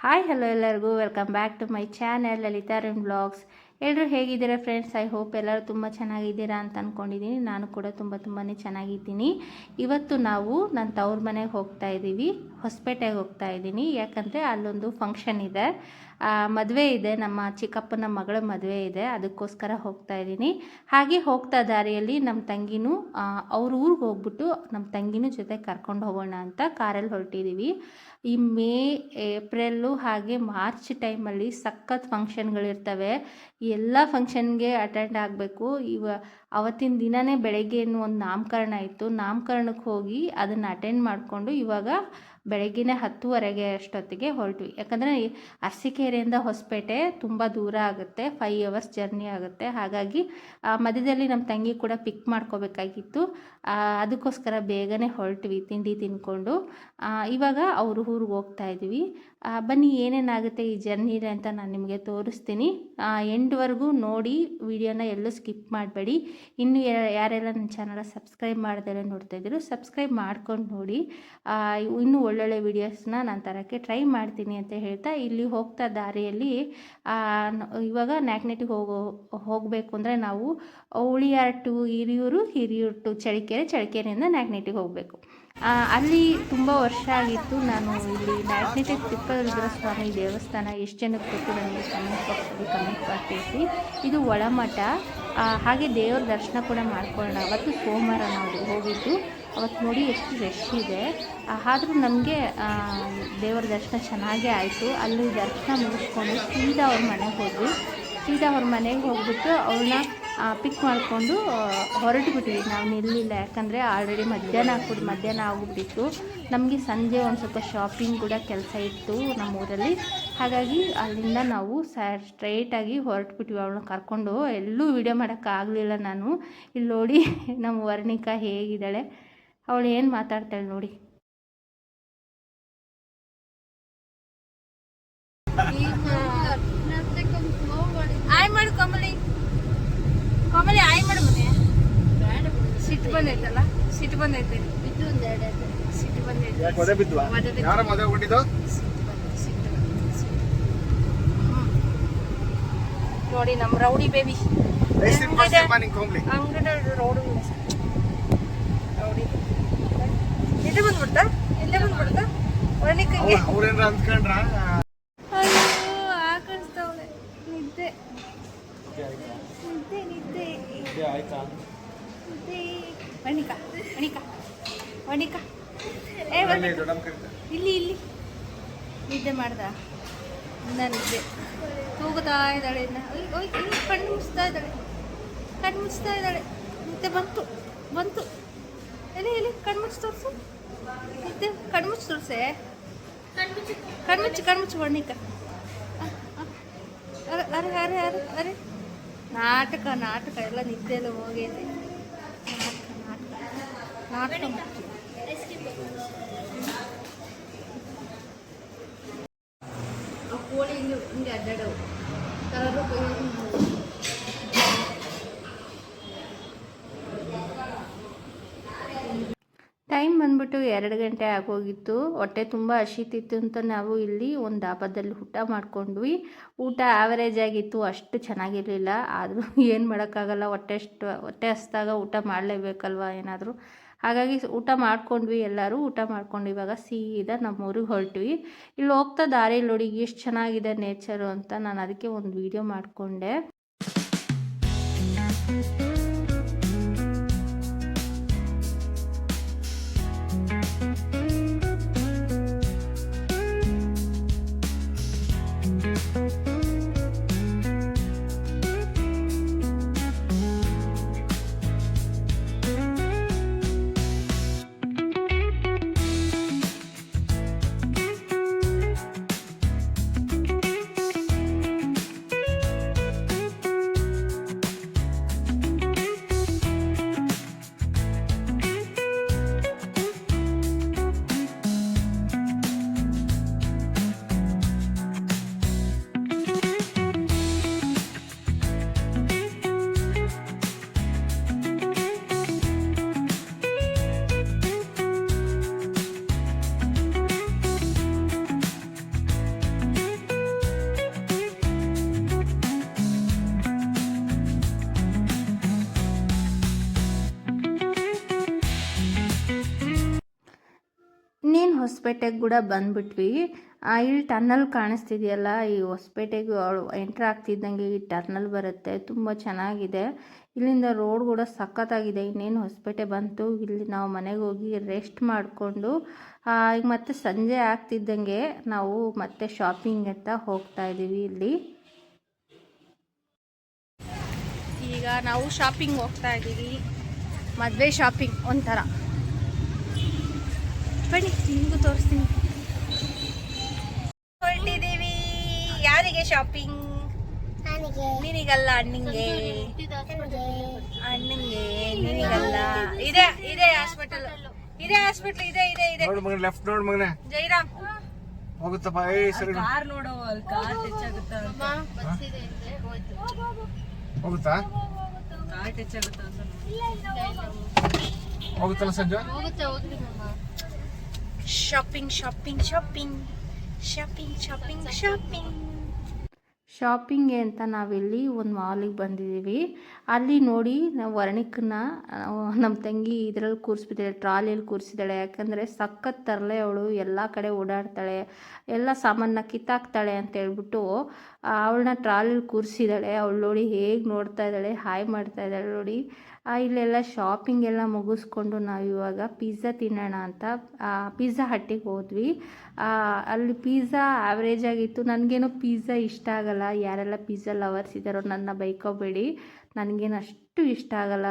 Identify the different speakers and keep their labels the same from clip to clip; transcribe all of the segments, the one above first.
Speaker 1: Hi hello ಎಲ್ಲರಿಗೂ welcome back to my channel Lalitha ರಿನ್ blogs. ಎಲ್ಲರೂ ಹೇಗಿದ್ದೀರಾ ಫ್ರೆಂಡ್ಸ್? ಐ ಹೋಪ್ ಎಲ್ಲರೂ ತುಂಬ ಚೆನ್ನಾಗಿದ್ದೀರಾ ಅಂತ ಅಂದ್ಕೊಂಡಿದ್ದೀನಿ. ನಾನು ಕೂಡ ತುಂಬಾ ಚೆನ್ನಾಗಿದ್ದೀನಿ. ಇವತ್ತು ನಾವು ನನ್ನ ತವ್ರ ಮನೆಗೆ ಹೋಗ್ತಾ ಇದ್ದೀವಿ, ಹೊಸಪೇಟೆಗೆ ಹೋಗ್ತಾ ಇದ್ದೀನಿ. ಯಾಕಂದರೆ ಅಲ್ಲೊಂದು ಫಂಕ್ಷನ್ ಇದೆ, ಮದುವೆ ಇದೆ, ನಮ್ಮ ಚಿಕ್ಕಪ್ಪನ ಮಗಳ ಮದುವೆ ಇದೆ, ಅದಕ್ಕೋಸ್ಕರ ಹೋಗ್ತಾ ಇದ್ದೀನಿ. ಹಾಗೆ ಹೋಗ್ತಾ ದಾರಿಯಲ್ಲಿ ನಮ್ಮ ತಂಗಿನೂ ಅವ್ರ ಊರಿಗೆ ಹೋಗ್ಬಿಟ್ಟು ನಮ್ಮ ತಂಗಿನೂ ಜೊತೆ ಕರ್ಕೊಂಡು ಹೋಗೋಣ ಅಂತ ಕಾರಲ್ಲಿ ಹೊರಟಿದ್ದೀವಿ. ಈ ಮೇ, ಏಪ್ರಿಲ್ಲು ಹಾಗೆ ಮಾರ್ಚ್ ಟೈಮಲ್ಲಿ ಸಖತ್ ಫಂಕ್ಷನ್ಗಳಿರ್ತವೆ. ಎಲ್ಲ ಫಂಕ್ಷನ್ಗೆ ಅಟೆಂಡ್ ಆಗಬೇಕು. ಅವತ್ತಿನ ದಿನವೇ ಬೆಳಗ್ಗೆ ಒಂದು ನಾಮಕರಣ ಇತ್ತು, ನಾಮಕರಣಕ್ಕೆ ಹೋಗಿ ಅದನ್ನು ಅಟೆಂಡ್ ಮಾಡಿಕೊಂಡು ಇವಾಗ ಬೆಳಗ್ಗಿನ 10:30 ಅಷ್ಟೊತ್ತಿಗೆ ಹೊರಟ್ವಿ. ಯಾಕಂದರೆ ಅರಸೀಕೆರೆಯಿಂದ ಹೊಸಪೇಟೆ ತುಂಬ ದೂರ ಆಗುತ್ತೆ, 5 hours ಜರ್ನಿ ಆಗುತ್ತೆ. ಹಾಗಾಗಿ ಮಧ್ಯದಲ್ಲಿ ನಮ್ಮ ತಂಗಿ ಕೂಡ ಪಿಕ್ ಮಾಡ್ಕೋಬೇಕಾಗಿತ್ತು, ಅದಕ್ಕೋಸ್ಕರ ಬೇಗನೆ ಹೊರಟ್ವಿ ತಿಂಡಿ ತಿಂದ್ಕೊಂಡು. ಇವಾಗ ಅವ್ರ ಊರಿಗೆ ಹೋಗ್ತಾ ಇದ್ವಿ. ಬನ್ನಿ ಏನೇನಾಗುತ್ತೆ ಈ ಜರ್ನಿಲಿ ಅಂತ ನಾನು ನಿಮಗೆ ತೋರಿಸ್ತೀನಿ. ಎಂಡ್ವರೆಗೂ ನೋಡಿ, ವಿಡಿಯೋನ ಎಲ್ಲೂ ಸ್ಕಿಪ್ ಮಾಡಬೇಡಿ. ಇನ್ನು ಯಾರೆಲ್ಲ ನನ್ನ ಚಾನಲ್ ಸಬ್ಸ್ಕ್ರೈಬ್ ಮಾಡ್ದೆಲ್ಲ ನೋಡ್ತಾ ಇದ್ದೀರೋ ಸಬ್ಸ್ಕ್ರೈಬ್ ಮಾಡ್ಕೊಂಡು ನೋಡಿ. ಇನ್ನೂ ಒಳ್ಳೊಳ್ಳೆ ವೀಡಿಯೋಸ್ನ ನಾನು ತರೋಕ್ಕೆ ಟ್ರೈ ಮಾಡ್ತೀನಿ ಅಂತ ಹೇಳ್ತಾ, ಇಲ್ಲಿ ಹೋಗ್ತಾ ದಾರಿಯಲ್ಲಿ ಇವಾಗ ನಾಯಕನಹಟ್ಟಿಗೆ ಹೋಗಬೇಕು ಅಂದರೆ ನಾವು ಉಳಿಯಾರ್ ಟು ಹಿರಿಯೂರು, ಹಿರಿಯೂರು ಟು ಚಳ್ಳಕೆರೆಯಿಂದ ನಾಯಕನಹಟ್ಟಿಗೆ ಹೋಗಬೇಕು. ಅಲ್ಲಿ ತುಂಬ ವರ್ಷ ಆಗಿತ್ತು. ನಾನು ಇಲ್ಲಿ ನಾಯಕನಹಟ್ಟಿ ತಿಪ್ಪೇಶ್ವರ ಸ್ವಾಮಿ ದೇವಸ್ಥಾನ ಎಷ್ಟು ಜನಕ್ಕೆ ಗೊತ್ತು ನನಗೆ ಕಮೆಂಟ್ ಬಾಕ್ಸಲ್ಲಿ ಕಮೆಂಟ್ ಮಾಡಿ ತಿಳಿಸಿ. ಇದು ಒಳಮಠ. ಹಾಗೆ ದೇವ್ರ ದರ್ಶನ ಕೂಡ ಮಾಡ್ಕೊಳ್ಳೋಣ. ಅವತ್ತು ಸೋಮವಾರ ನಾವು ಹೋಗಿದ್ದು, ಅವತ್ತು ನೋಡಿ ಎಷ್ಟು ರಶ್ ಇದೆ. ಆದರೂ ನಮಗೆ ದೇವರ ದರ್ಶನ ಚೆನ್ನಾಗೇ ಆಯಿತು. ಅಲ್ಲಿ ದರ್ಶನ ಮುಗಿಸ್ಕೊಂಡು ಸೀದಾ ಅವ್ರ ಮನೆಗೆ ಹೋದ್ವಿ. ಸೀದಾ ಅವ್ರ ಮನೆಗೆ ಹೋಗ್ಬಿಟ್ಟು ಅವ್ರನ್ನ ಪಿಕ್ ಮಾಡಿಕೊಂಡು ಹೊರಟುಬಿಟ್ವಿ. ನಾವು ನಿಲ್ಲಿಲ್ಲ, ಯಾಕಂದರೆ ಆಲ್ರೆಡಿ ಮಧ್ಯಾಹ್ನ ಆಗಿಬಿಟ್ಟಿತ್ತು. ನಮಗೆ ಸಂಜೆ ಒಂದು ಸ್ವಲ್ಪ ಶಾಪಿಂಗ್ ಕೂಡ ಕೆಲಸ ಇತ್ತು ನಮ್ಮೂರಲ್ಲಿ. ಹಾಗಾಗಿ ಅಲ್ಲಿಂದ ನಾವು ಸ್ಟ್ರೈಟಾಗಿ ಹೊರಟುಬಿಟ್ವಿ. ಅವಳನ್ನ ಕರ್ಕೊಂಡು ಎಲ್ಲೂ ವೀಡಿಯೋ ಮಾಡೋಕ್ಕಾಗಲಿಲ್ಲ ನಾನು. ಇಲ್ಲಿ ನೋಡಿ ನಮ್ಮ ವರ್ಣಿಕಾ ಹೇಗಿದ್ದಾಳೆ, ಅವಳು ಏನು ಮಾತಾಡ್ತಾಳೆ ನೋಡಿ. ಆಯ್ ಮಾಡು ಕಮಲಿ, ಆಯ್ ಮಾಡು. ಮನೆ ಸಿಟ್ಟು ಬಂದೈತಲ್ಲ, ಸಿಟ್ಟು ಬಂದೈತೆ, ಸಿಟ್ಟು ಬಂದೈತೆ. ನೋಡಿ ನಮ್ಮ ರೌಡಿ ಬೇಬಿ ಅಂಗಡಿ ರೌಡಿ ಇಲ್ಲೇ ಬಂದ್ಬಿಡ್ತಾ ವರ್ಣಿಕಂಗೆ. ಅಯ್ಯೋ ಆಕಳಿಸ್ತವಳೆ, ನಿದ್ದೆ ವರ್ಣಿಕಾ ಇಲ್ಲಿ ನಿದ್ದೆ ಮಾಡ್ದ. ನಿದ್ದೆ ತೂಗುತ್ತಾ ಇದ್ದಾಳೆ. ಕಣ್ಣು ಮುಚ್ತಾ ಇದ್ದಾಳೆ. ನಿದ್ದೆ ಬಂತು. ಎಲ್ಲಿ ಕಣ್ಣು ಮುಚ್ಚಿ ತೋರಿಸು. ನಿದ್ದೆ ಕಣ್ಣು ಮುಚ್ಚಿ ತೋರಿಸೆ. ಕಣ್ಮುಚ್ಚು ವರ್ಣಿಕಾ. ಅರೆ ನಾಟಕ ಎಲ್ಲ ನಿದ್ದೆಲ್ಲ ಹೋಗೈತೆ. ನಾಟಕ ಮುಚ್ಚು. ಆ ಕೋಳಿ ಹಿಂಗೆ ಅಡ್ಡಾಡವು ಕಲರು. ಟೈಮ್ ಬಂದ್ಬಿಟ್ಟು 2 ಗಂಟೆ ಆಗೋಗಿತ್ತು. ಹೊಟ್ಟೆ ತುಂಬ ಹಸಿತಿತ್ತು ಅಂತ ನಾವು ಇಲ್ಲಿ ಒಂದು ಡಾಬಾದಲ್ಲಿ ಊಟ ಮಾಡ್ಕೊಂಡ್ವಿ. ಊಟ ಆವರೇಜ್ ಆಗಿತ್ತು, ಅಷ್ಟು ಚೆನ್ನಾಗಿರಲಿಲ್ಲ. ಆದರೂ ಏನು ಮಾಡೋಕ್ಕಾಗಲ್ಲ, ಹೊಟ್ಟೆ ಹಸ್ದಾಗ ಊಟ ಮಾಡಲೇಬೇಕಲ್ವ ಏನಾದರೂ. ಹಾಗಾಗಿ ಊಟ ಮಾಡ್ಕೊಂಡ್ವಿ. ಎಲ್ಲರೂ ಊಟ ಮಾಡ್ಕೊಂಡು ಇವಾಗ ಸೀದಾ ನಮ್ಮೂರಿಗೆ ಹೊರಟ್ವಿ. ಇಲ್ಲಿ ಹೋಗ್ತಾ ದಾರಿಯಲ್ಲಿ ನೋಡಿ ಎಷ್ಟು ಚೆನ್ನಾಗಿದೆ ನೇಚರು ಅಂತ ನಾನು ಅದಕ್ಕೆ ಒಂದು ವಿಡಿಯೋ ಮಾಡಿಕೊಂಡೆ. ಹೊಸಪೇಟೆಗೆ ಕೂಡ ಬಂದ್ಬಿಟ್ವಿ. ಇಲ್ಲಿ ಟರ್ನಲ್ ಕಾಣಿಸ್ತಿದೆಯಲ್ಲ, ಈ ಹೊಸಪೇಟೆಗೆ ಎಂಟ್ರ್ ಆಗ್ತಿದ್ದಂಗೆ ಈ ಟರ್ನಲ್ ಬರುತ್ತೆ. ತುಂಬ ಚೆನ್ನಾಗಿದೆ. ಇಲ್ಲಿಂದ ರೋಡ್ ಕೂಡ ಸಖತ್ತಾಗಿದೆ. ಇನ್ನೇನು ಹೊಸಪೇಟೆ ಬಂತು. ಇಲ್ಲಿ ನಾವು ಮನೆಗೆ ಹೋಗಿ ರೆಸ್ಟ್ ಮಾಡಿಕೊಂಡು ಈಗ ಮತ್ತೆ ಸಂಜೆ ಆಗ್ತಿದ್ದಂಗೆ ನಾವು ಮತ್ತೆ ಶಾಪಿಂಗ್ ಅಂತ ಹೋಗ್ತಾ ಇದ್ದೀವಿ. ಇಲ್ಲಿ ಈಗ ನಾವು ಶಾಪಿಂಗ್ ಹೋಗ್ತಾ ಇದ್ದೀವಿ. ಮದುವೆ ಶಾಪಿಂಗ್ ಒಂಥರ. ಬನ್ನಿ ನಿಮಗೂ ತೋರಿಸ್ತೀನಿ. ಹೊರಟಿದ್ದೀವಿ. ಯಾರಿಗೆ ಶಾಪಿಂಗ್? ನಿನಗಲ್ಲ, ಅಣ್ಣಂಗೆ. ನಿನಗಲ್ಲ. ಇದೆ ಹಾಸ್ಪಿಟಲ್, ಇದೆ
Speaker 2: ನೋಡು ಮಗನೇ, ಲೆಫ್ಟ್ ನೋಡು ಮಗನೇ.
Speaker 1: ಜೈರಾಮ್
Speaker 2: ಹೋಗುತ್ತಪ್ಪ. ಸರಿ
Speaker 3: ಕಾರ್ ನೋಡು, ಕಾರ್ ಟಚ್ ಆಗುತ್ತಾ?
Speaker 2: ಹೋಗುತ್ತಾ?
Speaker 3: ಕಾರ್ ಟಚ್ ಆಗುತ್ತಾ?
Speaker 2: ಹೋಗುತ್ತಲ್ಲ ಸಂಜು?
Speaker 1: ಶಾಪಿಂಗ್ಗೆ ಅಂತ ನಾವಿಲ್ಲಿ ಒಂದು ಮಾಲಿಗೆ ಬಂದಿದ್ದೀವಿ. ಅಲ್ಲಿ ನೋಡಿ ನಾವು ವರ್ಣಿಕನ್ನ ನಮ್ಮ ತಂಗಿ ಇದರಲ್ಲಿ ಕೂರಿಸ್ಬಿದ್ದಾಳೆ, ಟ್ರಾಲಿಯಲ್ಲಿ ಕೂರಿಸಿದ್ದಾಳೆ. ಯಾಕಂದರೆ ಸಖತ್ ತರಲೆ ಅವಳು, ಎಲ್ಲ ಕಡೆ ಓಡಾಡ್ತಾಳೆ, ಎಲ್ಲ ಸಾಮಾನ ಕಿತ್ತಾಕ್ತಾಳೆ ಅಂತ ಹೇಳ್ಬಿಟ್ಟು ಅವಳನ್ನ ಟ್ರಾಲಿಯಲ್ಲಿ ಕೂರಿಸಿದ್ದಾಳೆ. ಅವಳು ನೋಡಿ ಹೇಗೆ ನೋಡ್ತಾ ಇದ್ದಾಳೆ, ಹಾಯ್ ಮಾಡ್ತಾ ಇದ್ದಾಳೆ ನೋಡಿ. ಇಲ್ಲೆಲ್ಲ ಶಾಪಿಂಗ್ ಎಲ್ಲ ಮುಗಿಸ್ಕೊಂಡು ನಾವು ಇವಾಗ ಪಿಜ್ಜಾ ತಿನ್ನೋಣ ಅಂತ ಪಿಜ್ಜಾ ಹಟ್ಟಿಗೆ ಹೋದ್ವಿ. ಅಲ್ಲಿ ಪಿಜ್ಜಾ ಆವ್ರೇಜ್ ಆಗಿತ್ತು. ನನಗೇನೋ ಪಿಜ್ಜಾ ಇಷ್ಟ ಆಗಲ್ಲ. ಯಾರೆಲ್ಲ ಪಿಜ್ಜಾ ಲವರ್ಸ್ ಇದ್ದಾರೋ ನನ್ನ ಬೈಕೋಬೇಡಿ, ನನಗೇನು ಅಷ್ಟು ಇಷ್ಟ ಆಗಲ್ಲ.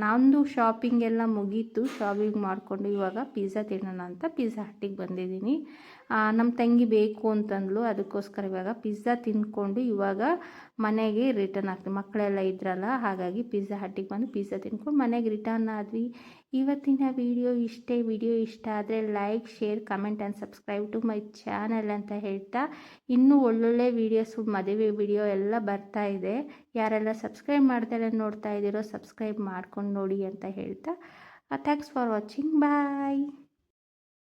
Speaker 1: ನಂದು ಶಾಪಿಂಗ್ ಎಲ್ಲ ಮುಗೀತು. ಶಾಪಿಂಗ್ ಮಾಡಿಕೊಂಡು ಇವಾಗ ಪಿಜ್ಜಾ ತಿನ್ನೋಣ ಅಂತ ಪಿಜ್ಜಾ ಹಟ್ಟಿಗೆ ಬಂದಿದ್ದೀನಿ. ನಮ್ಮ ತಂಗಿ ಬೇಕು ಅಂತಂದ್ಲು, ಅದಕ್ಕೋಸ್ಕರ ಇವಾಗ ಪಿಜ್ಜಾ ತಿಂದ್ಕೊಂಡು ಇವಾಗ ಮನೆಗೆ ರಿಟರ್ನ್ ಆಗ್ತೀವಿ. ಮಕ್ಕಳೆಲ್ಲ ಇದ್ರಲ್ಲ, ಹಾಗಾಗಿ ಪಿಜ್ಜಾ ಹಟ್ಟಿಗೆ ಬಂದು ಪಿಜ್ಜಾ ತಿಂದ್ಕೊಂಡು ಮನೆಗೆ ರಿಟರ್ನ್ ಆದ್ವಿ. ಇವತ್ತಿನ ವಿಡಿಯೋ ಇಷ್ಟೇ. ವಿಡಿಯೋ ಇಷ್ಟ ಆದರೆ like, share, comment and subscribe to my channel ಅಂತ ಹೇಳ್ತಾ, ಇನ್ನೂ ಒಳ್ಳೊಳ್ಳೆ ವೀಡಿಯೋಸ್, ಮದುವೆ ವಿಡಿಯೋ ಎಲ್ಲ ಬರ್ತಾ ಇದೆ. ಯಾರೆಲ್ಲ ಸಬ್ಸ್ಕ್ರೈಬ್ ಮಾಡ್ತಾರೆ ನೋಡ್ತಾ ಇದ್ದೀರೋ ಸಬ್ಸ್ಕ್ರೈಬ್ ಮಾಡ್ಕೊಂಡು ನೋಡಿ ಅಂತ ಹೇಳ್ತಾ, ಥ್ಯಾಂಕ್ಸ್ ಫಾರ್ ವಾಚಿಂಗ್. ಬಾಯ್.